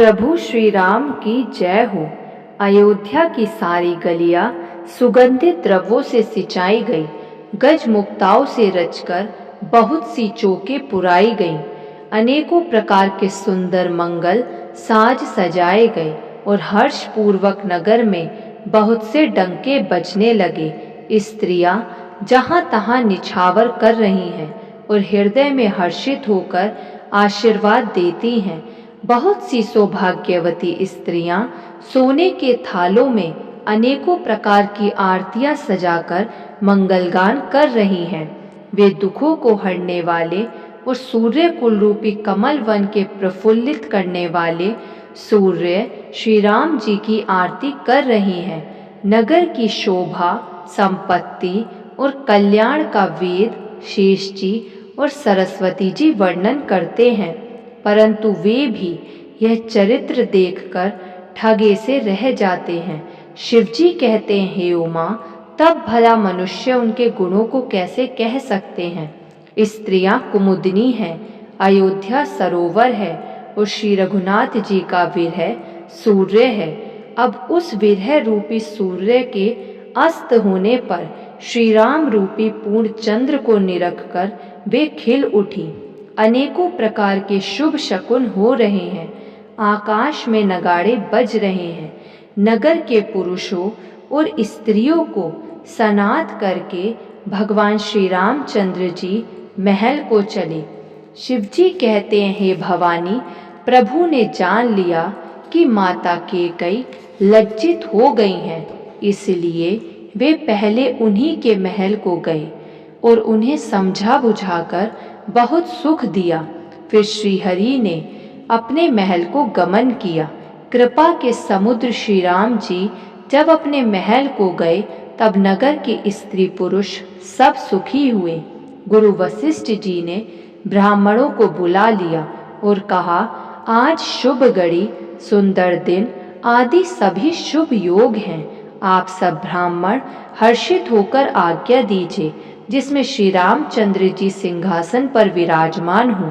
प्रभु श्री राम की जय हो। अयोध्या की सारी गलियां सुगंधित द्रव्यों से सिंचाई गई, गज मुक्ताओं से रचकर बहुत सी चौकें पुराई गईं, अनेकों प्रकार के सुंदर मंगल साज सजाए गए और हर्ष पूर्वक नगर में बहुत से डंके बजने लगे। स्त्रियां जहां तहां निछावर कर रही हैं और हृदय में हर्षित होकर आशीर्वाद देती हैं। बहुत सी सौभाग्यवती स्त्रियां सोने के थालों में अनेकों प्रकार की आरतियां सजाकर मंगलगान कर रही हैं। वे दुखों को हरने वाले और सूर्य कुल रूपी कमल वन के प्रफुल्लित करने वाले सूर्य श्री राम जी की आरती कर रही हैं। नगर की शोभा, संपत्ति और कल्याण का वेद शेष जी और सरस्वती जी वर्णन करते हैं, परंतु वे भी यह चरित्र देखकर ठगे से रह जाते हैं। शिवजी कहते हैं, हे उमा, तब भला मनुष्य उनके गुणों को कैसे कह सकते हैं। स्त्रियां कुमुदनी हैं, अयोध्या सरोवर है और श्री रघुनाथ जी का विरह सूर्य है। अब उस विरह रूपी सूर्य के अस्त होने पर श्री राम रूपी पूर्ण चंद्र को निरखकर वे खिल उठी। अनेकों प्रकार के शुभ शकुन हो रहे हैं, आकाश में नगाड़े बज रहे हैं। नगर के पुरुषों और स्त्रियों को सनाथ करके भगवान श्री रामचंद्र जी महल को चले। शिवजी कहते हैं, हे भवानी, प्रभु ने जान लिया कि माता कैकेयी लज्जित हो गई हैं, इसलिए वे पहले उन्हीं के महल को गए और उन्हें समझा बुझाकर बहुत सुख दिया। फिर श्री हरि ने अपने महल को गमन किया। कृपा के समुद्र श्री राम जी जब अपने महल को गए तब नगर के स्त्री पुरुष सब सुखी हुए। गुरु वशिष्ठ जी ने ब्राह्मणों को बुला लिया और कहा, आज शुभ घड़ी, सुंदर दिन आदि सभी शुभ योग हैं। आप सब ब्राह्मण हर्षित होकर आज्ञा दीजिए, जिसमें श्री रामचंद्र जी सिंहासन पर विराजमान हों।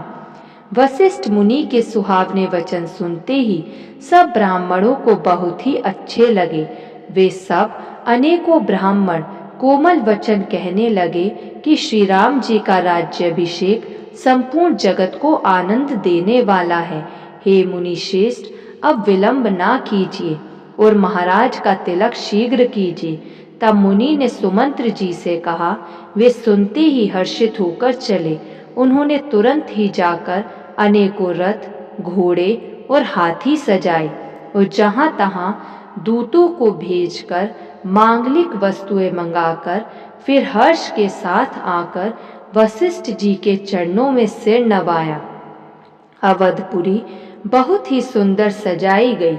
वशिष्ठ मुनि के सुहावने वचन सुनते ही सब ब्राह्मणों को बहुत ही अच्छे लगे। वे सब अनेकों ब्राह्मण कोमल वचन कहने लगे कि श्री राम जी का राज्याभिषेक संपूर्ण जगत को आनंद देने वाला है। हे मुनि श्रेष्ठ, अब विलंब ना कीजिए और महाराज का तिलक शीघ्र कीजिए। तब मुनि ने सुमंत्र जी से कहा। वे सुनते ही हर्षित होकर चले। उन्होंने तुरंत ही जाकर अनेकों रथ, घोड़े और हाथी सजाए और जहां तहां दूतों को भेजकर मांगलिक वस्तुएं मंगाकर फिर हर्ष के साथ आकर वशिष्ठ जी के चरणों में सिर नवाया। अवधपुरी बहुत ही सुंदर सजाई गई।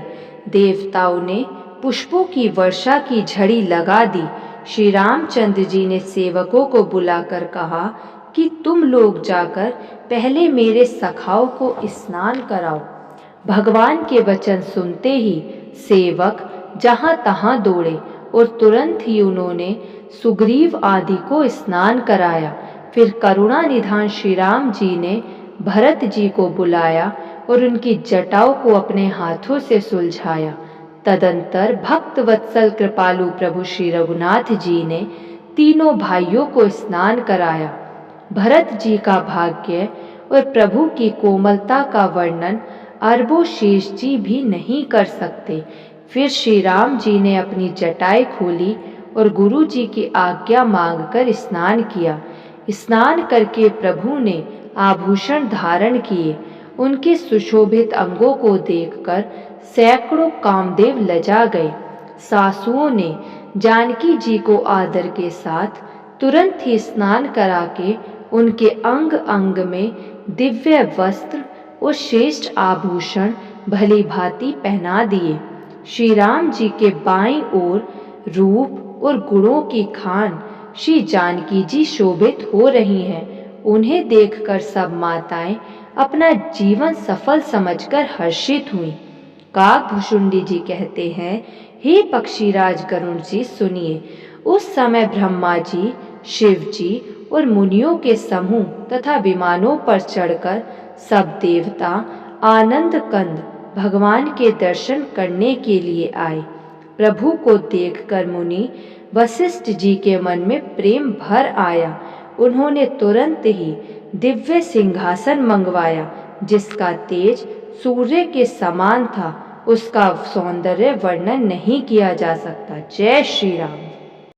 देवताओं ने पुष्पों की वर्षा की झड़ी लगा दी। श्री रामचंद्र जी ने सेवकों को बुलाकर कहा कि तुम लोग जाकर पहले मेरे सखाओं को स्नान कराओ। भगवान के वचन सुनते ही सेवक जहां तहां दौड़े और तुरंत ही उन्होंने सुग्रीव आदि को स्नान कराया। फिर करुणा निधान श्री राम जी ने भरत जी को बुलाया और उनकी जटाओं को अपने हाथों से सुलझाया। तदंतर भक्त वत्सल कृपालु प्रभु श्री रघुनाथ जी ने तीनों भाइयों को स्नान कराया। भरत जी का भाग्य और प्रभु की कोमलता का वर्णन अरबों शेष जी भी नहीं कर सकते। फिर श्री राम जी ने अपनी जटाएं खोली और गुरु जी की आज्ञा मांगकर स्नान किया। स्नान करके प्रभु ने आभूषण धारण किए। उनके सुशोभित अंगों को देखकर सैकड़ों कामदेव लजा गए। सासुओं ने जानकी जी को आदर के साथ तुरंत ही स्नान करा के उनके अंग अंग में दिव्य वस्त्र और श्रेष्ठ आभूषण भली भांति पहना दिए। श्री राम जी के बाईं ओर रूप और गुणों की खान श्री जानकी जी शोभित हो रही हैं। उन्हें देखकर सब माताएं अपना जीवन सफल समझकर हर्षित हुईं। काकभुशुंडी जी कहते हैं, हे पक्षीराज गरुड़ जी, सुनिए। उस समय ब्रह्मा जी, शिव जी और मुनियों के समूह तथा विमानों पर चढ़कर सब देवता आनंद कंद भगवान के दर्शन करने के लिए आए। प्रभु को देखकर मुनि वशिष्ठ जी के मन में प्रेम भर आया। उन्होंने तुरंत ही दिव्य सिंहासन मंगवाया, जिसका तेज सूर्य के समान था। उसका सौंदर्य वर्णन नहीं किया जा सकता। जय श्री राम।